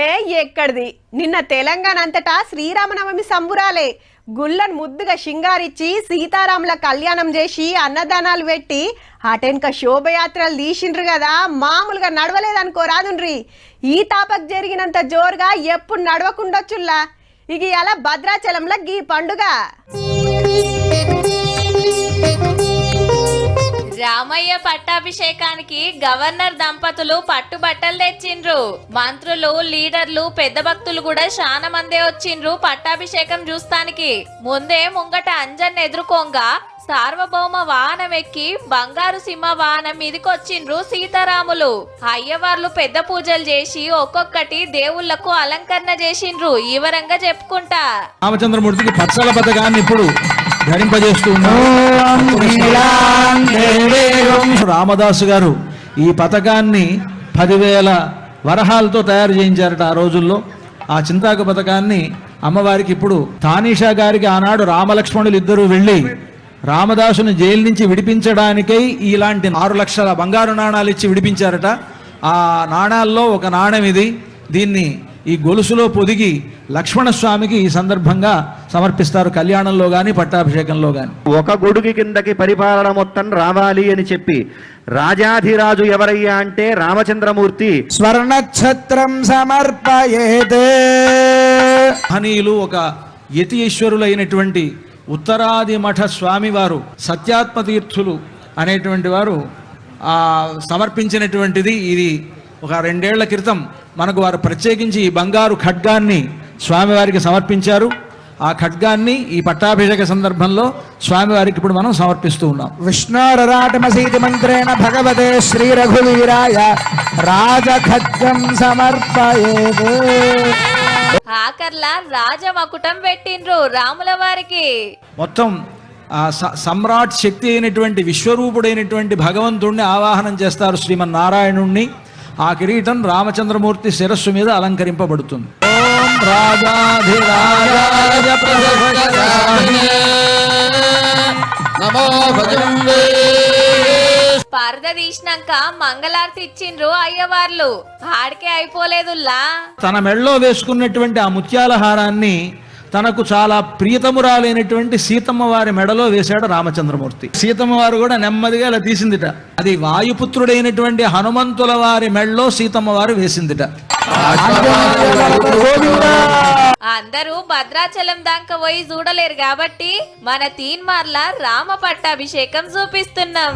ఏ ఎక్కడిది నిన్న తెలంగాణ అంతటా శ్రీరామనవమి సంబురాలే. గుళ్ళను ముద్దుగా షింగారిచ్చి సీతారాముల కళ్యాణం చేసి అన్నదానాలు పెట్టి అటెన్క శోభయాత్రలు తీసిండ్రు కదా, మామూలుగా నడవలేదనుకోరాదుండ్రి. ఈ తాపకు జరిగినంత జోరుగా ఎప్పుడు నడవకుండొచ్చుల్లా. ఇక ఇలా భద్రాచలంలో గీ పండుగ రామయ్య పట్టాభిషేకానికి గవర్నర్ దంపతులు పట్టుబట్టలు తెచ్చిండ్రు. మంత్రులు, లీడర్లు, పెద్ద భక్తులు కూడా చాలా మందే వచ్చిండ్రు పట్టాభిషేకం చూస్తానికి. ముందే ముంగట అంజన్ ఎదుర్కోంగా సార్వభౌమ వాహనం ఎక్కి బంగారు సింహ వాహనం మీదికొచ్చిండ్రు సీతారాములు. అయ్యవార్లు పెద్ద పూజలు చేసి ఒక్కొక్కటి దేవుళ్లకు అలంకరణ చేసిండ్రు. వివరంగా చెప్పుకుంటా రామచంద్రమూర్తికి పచ్చల పథకాన్ని ఇప్పుడు ధరింపజేస్తూ రామదాసు గారు ఈ పథకాన్ని 10,000 వరహాలతో తయారు చేయించారట ఆ రోజుల్లో. ఆ చింతాకు పథకాన్ని అమ్మవారికి ఇప్పుడు తానీషా గారికి ఆనాడు రామలక్ష్మణులు ఇద్దరు వెళ్ళి రామదాసుని జైలు నుంచి విడిపించడానికై ఇలాంటి 6 లక్షల బంగారు నాణాలు ఇచ్చి విడిపించారట. ఆ నాణాల్లో ఒక నాణెం ఇది. దీన్ని ఈ గొలుసులో పొదిగి లక్ష్మణస్వామికి ఈ సందర్భంగా సమర్పిస్తారు, కళ్యాణంలో గాని పట్టాభిషేకంలో గాని. ఒక గొడుగు కిందకి పరిపాలన మొత్తం రావాలి అని చెప్పి రాజాధిరాజు ఎవరయ్యా అంటే రామచంద్రమూర్తి. స్వర్ణఛత్రం సమర్పయేతే. మహనీయులు ఒక యతి ఈశ్వరులైనటువంటి ఉత్తరాది మఠ స్వామివారు సత్యాత్మతీర్థులు అనేటువంటి వారు సమర్పించినటువంటిది. ఇది ఒక 2 ఏళ్ల క్రితం మనకు వారు ప్రత్యేకించి ఈ బంగారు ఖడ్గాన్ని స్వామివారికి సమర్పించారు. ఆ ఖడ్గాన్ని ఈ పట్టాభిషేక సందర్భంలో స్వామివారికి ఇప్పుడు మనం సమర్పిస్తూ ఉన్నాం. విష్ణోరరాటమసీతి మంత్రేణ భగవతే శ్రీ రఘువీరాయ రాజఖడ్గం సమర్పయేతు. ఆకర్లా రాజమకుటం పెట్టిండ్రు రాముల వారికి. మొత్తం సమ్రాట్ శక్తి అయినటువంటి విశ్వరూపుడైనటువంటి భగవంతుణ్ణి ఆవాహనం చేస్తారు, శ్రీమన్నారాయణుణ్ణి. ఆ కిరీటం రామచంద్రమూర్తి శిరస్సు మీద అలంకరింపబడుతుంది. ఓం రాజాధిరాజాయ పరద తీసినాక మంగళారతి ఇచ్చిండ్రు అయ్యవార్లు. ఆడికే అయిపోలేదుల్లా. తన మెళ్ళలో వేసుకున్నటువంటి ఆ ముత్యాల హారాన్ని తనకు చాలా ప్రియతమురాలైనటువంటి సీతమ్మ వారి మెడలో వేశాడు రామచంద్రమూర్తి. సీతమ్మ వారు కూడా నెమ్మదిగా ఇలా తీసిందిట. అది వాయుపుత్రుడైనటువంటి హనుమంతుల వారి మెడలో సీతమ్మ వారు వేసిందిట. అందరూ భద్రాచలం దాకా పోయి చూడలేరు కాబట్టి మన తీన్మార్ల రామ పట్టాభిషేకం చూపిస్తున్నాం.